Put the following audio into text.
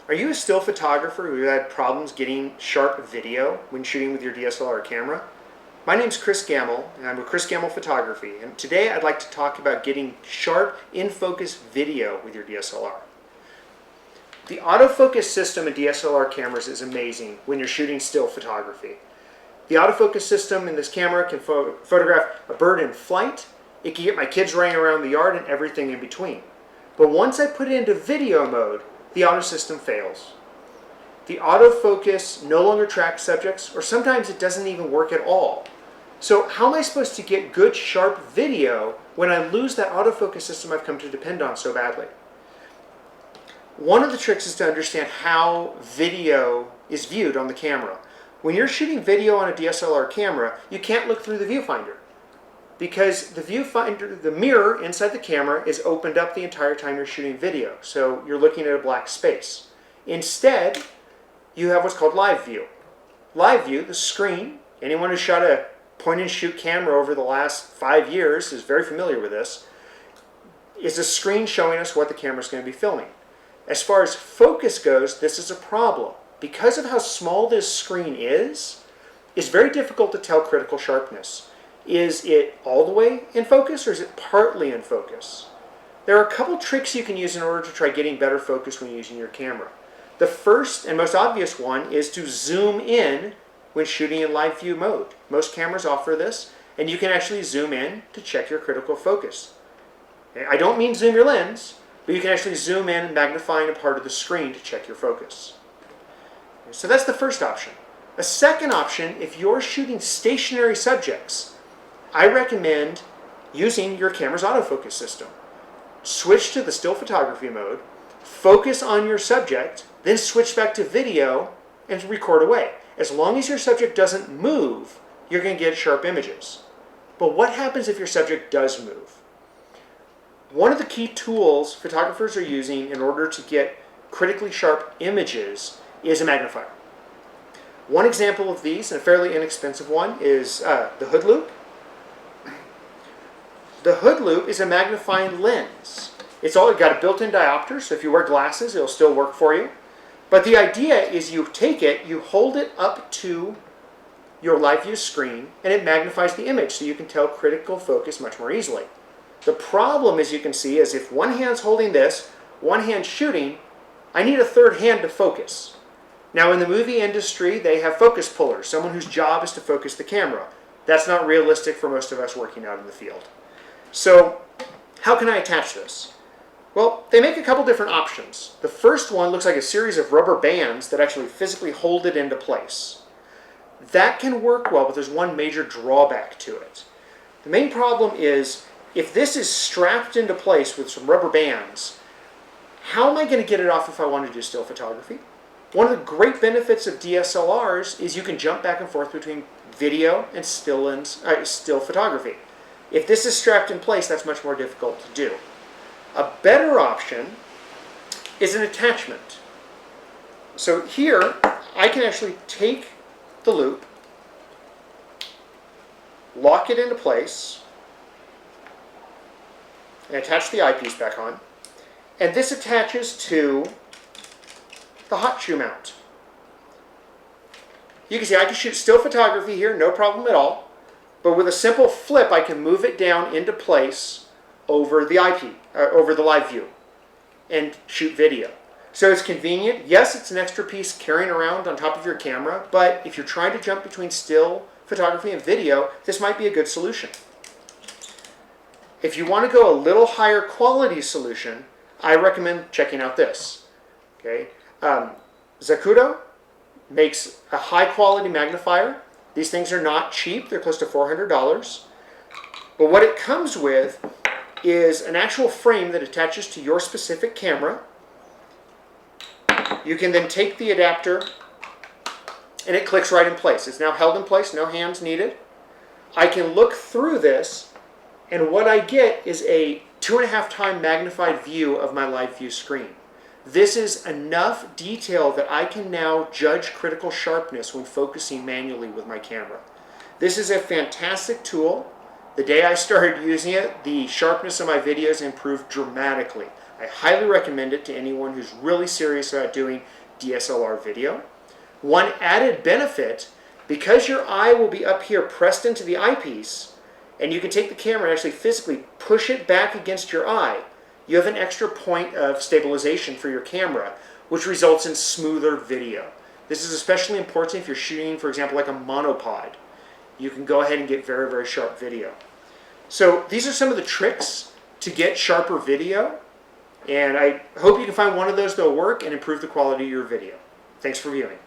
Are you a still photographer who had problems getting sharp video when shooting with your DSLR camera? My name's Chris Gamel, and I'm with Chris Gamel Photography, and today I'd like to talk about getting sharp, in-focus video with your DSLR. The autofocus system in DSLR cameras is amazing when you're shooting still photography. The autofocus system in this camera can photograph a bird in flight, it can get my kids running around the yard, and everything in between. But once I put it into video mode, the auto system fails. The autofocus no longer tracks subjects, or sometimes it doesn't even work at all. So how am I supposed to get good, sharp video when I lose that autofocus system I've come to depend on so badly? One of the tricks is to understand how video is viewed on the camera. When you're shooting video on a DSLR camera, you can't look through the viewfinder, because the viewfinder, the mirror inside the camera, is opened up the entire time you're shooting video. So you're looking at a black space. Instead, you have what's called live view. Live view, the screen, anyone who's shot a point and shoot camera over the last 5 years is very familiar with this, is a screen showing us what the camera's going to be filming. As far as focus goes, this is a problem. Because of how small this screen is, it's very difficult to tell critical sharpness. Is it all the way in focus, or is it partly in focus? There are a couple tricks you can use in order to try getting better focus when using your camera. The first and most obvious one is to zoom in when shooting in live view mode. Most cameras offer this, and you can actually zoom in to check your critical focus. I don't mean zoom your lens, but you can actually zoom in, magnifying a part of the screen to check your focus. So that's the first option. A second option, if you're shooting stationary subjects, I recommend using your camera's autofocus system. Switch to the still photography mode, focus on your subject, then switch back to video and record away. As long as your subject doesn't move, you're going to get sharp images. But what happens if your subject does move? One of the key tools photographers are using in order to get critically sharp images is a magnifier. One example of these, and a fairly inexpensive one, is the hood loop. The hood loop is a magnifying lens. It's got a built-in diopter, so if you wear glasses, it'll still work for you. But the idea is you take it, you hold it up to your live view screen, and it magnifies the image so you can tell critical focus much more easily. The problem, as you can see, is if one hand's holding this, one hand's shooting, I need a third hand to focus. Now in the movie industry, they have focus pullers, someone whose job is to focus the camera. That's not realistic for most of us working out in the field. So how can I attach this? Well, they make a couple different options. The first one looks like a series of rubber bands that actually physically hold it into place. That can work well, but there's one major drawback to it. The main problem is, if this is strapped into place with some rubber bands, how am I going to get it off if I want to do still photography? One of the great benefits of DSLRs is you can jump back and forth between video and still photography. If this is strapped in place, that's much more difficult to do. A better option is an attachment. So here, I can actually take the loop, lock it into place, and attach the eyepiece back on. And this attaches to the hot shoe mount. You can see I can shoot still photography here, no problem at all. But with a simple flip, I can move it down into place over the eyepiece, over the live view, and shoot video. So it's convenient. Yes, it's an extra piece carrying around on top of your camera, but if you're trying to jump between still photography and video, this might be a good solution. If you want to go a little higher quality solution, I recommend checking out this. Okay, Zacuto makes a high quality magnifier. These things are not cheap, they're close to $400. But what it comes with is an actual frame that attaches to your specific camera. You can then take the adapter and it clicks right in place. It's now held in place, no hands needed. I can look through this, and what I get is a 2.5 times magnified view of my live view screen. This is enough detail that I can now judge critical sharpness when focusing manually with my camera. This is a fantastic tool. The day I started using it, the sharpness of my videos improved dramatically. I highly recommend it to anyone who's really serious about doing DSLR video. One added benefit, because your eye will be up here pressed into the eyepiece, and you can take the camera and actually physically push it back against your eye, you have an extra point of stabilization for your camera, which results in smoother video. This is especially important if you're shooting, for example, like a monopod. You can go ahead and get very, very sharp video. So these are some of the tricks to get sharper video, and I hope you can find one of those that'll work and improve the quality of your video. Thanks for viewing.